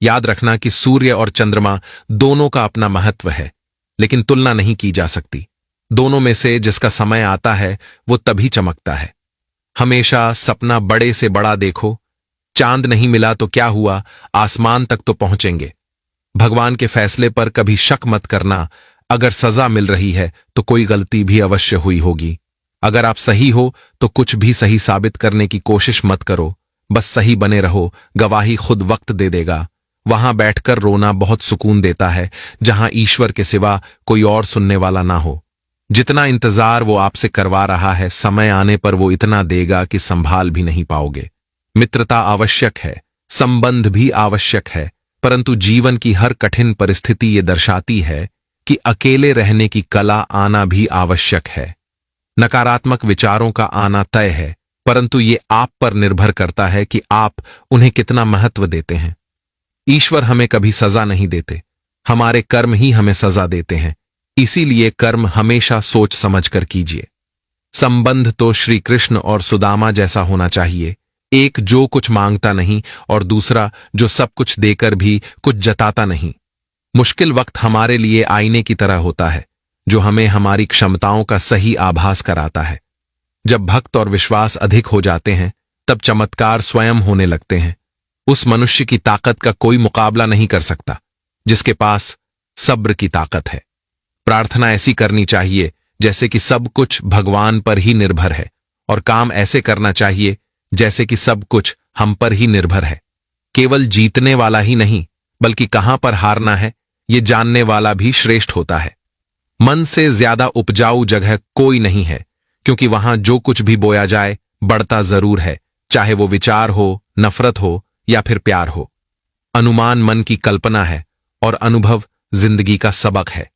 याद रखना कि सूर्य और चंद्रमा दोनों का अपना महत्व है, लेकिन तुलना नहीं की जा सकती। दोनों में से जिसका समय आता है वो तभी चमकता है। हमेशा सपना बड़े से बड़ा देखो। चांद नहीं मिला तो क्या हुआ, आसमान तक तो पहुंचेंगे। भगवान के फैसले पर कभी शक मत करना। अगर सजा मिल रही है तो कोई गलती भी अवश्य हुई होगी। अगर आप सही हो तो कुछ भी सही साबित करने की कोशिश मत करो, बस सही बने रहो। गवाही खुद वक्त दे देगा। वहां बैठकर रोना बहुत सुकून देता है, जहां ईश्वर के सिवा कोई और सुनने वाला ना हो। जितना इंतजार वो आपसे करवा रहा है, समय आने पर वो इतना देगा कि संभाल भी नहीं पाओगे। मित्रता आवश्यक है, संबंध भी आवश्यक है, परंतु जीवन की हर कठिन परिस्थिति ये दर्शाती है कि अकेले रहने की कला आना भी आवश्यक है। नकारात्मक विचारों का आना तय है, परंतु ये आप पर निर्भर करता है कि आप उन्हें कितना महत्व देते हैं। ईश्वर हमें कभी सजा नहीं देते, हमारे कर्म ही हमें सजा देते हैं। इसीलिए कर्म हमेशा सोच समझ कर कीजिए। संबंध तो श्री कृष्ण और सुदामा जैसा होना चाहिए, एक जो कुछ मांगता नहीं और दूसरा जो सब कुछ देकर भी कुछ जताता नहीं। मुश्किल वक्त हमारे लिए आईने की तरह होता है, जो हमें हमारी क्षमताओं का सही आभास कराता है। जब भक्त और विश्वास अधिक हो जाते हैं, तब चमत्कार स्वयं होने लगते हैं। उस मनुष्य की ताकत का कोई मुकाबला नहीं कर सकता, जिसके पास सब्र की ताकत है। प्रार्थना ऐसी करनी चाहिए जैसे कि सब कुछ भगवान पर ही निर्भर है, और काम ऐसे करना चाहिए जैसे कि सब कुछ हम पर ही निर्भर है। केवल जीतने वाला ही नहीं, बल्कि कहां पर हारना है ये जानने वाला भी श्रेष्ठ होता है। मन से ज्यादा उपजाऊ जगह कोई नहीं है, क्योंकि वहां जो कुछ भी बोया जाए बढ़ता जरूर है, चाहे वो विचार हो, नफरत हो या फिर प्यार हो। अनुमान मन की कल्पना है और अनुभव जिंदगी का सबक है।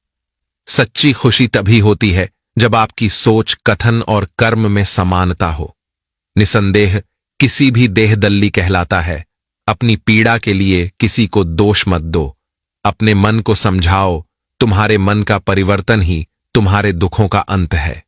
सच्ची खुशी तभी होती है जब आपकी सोच, कथन और कर्म में समानता हो। निसंदेह किसी भी देहदल्ली कहलाता है। अपनी पीड़ा के लिए किसी को दोष मत दो। अपने मन को समझाओ, तुम्हारे मन का परिवर्तन ही तुम्हारे दुखों का अंत है।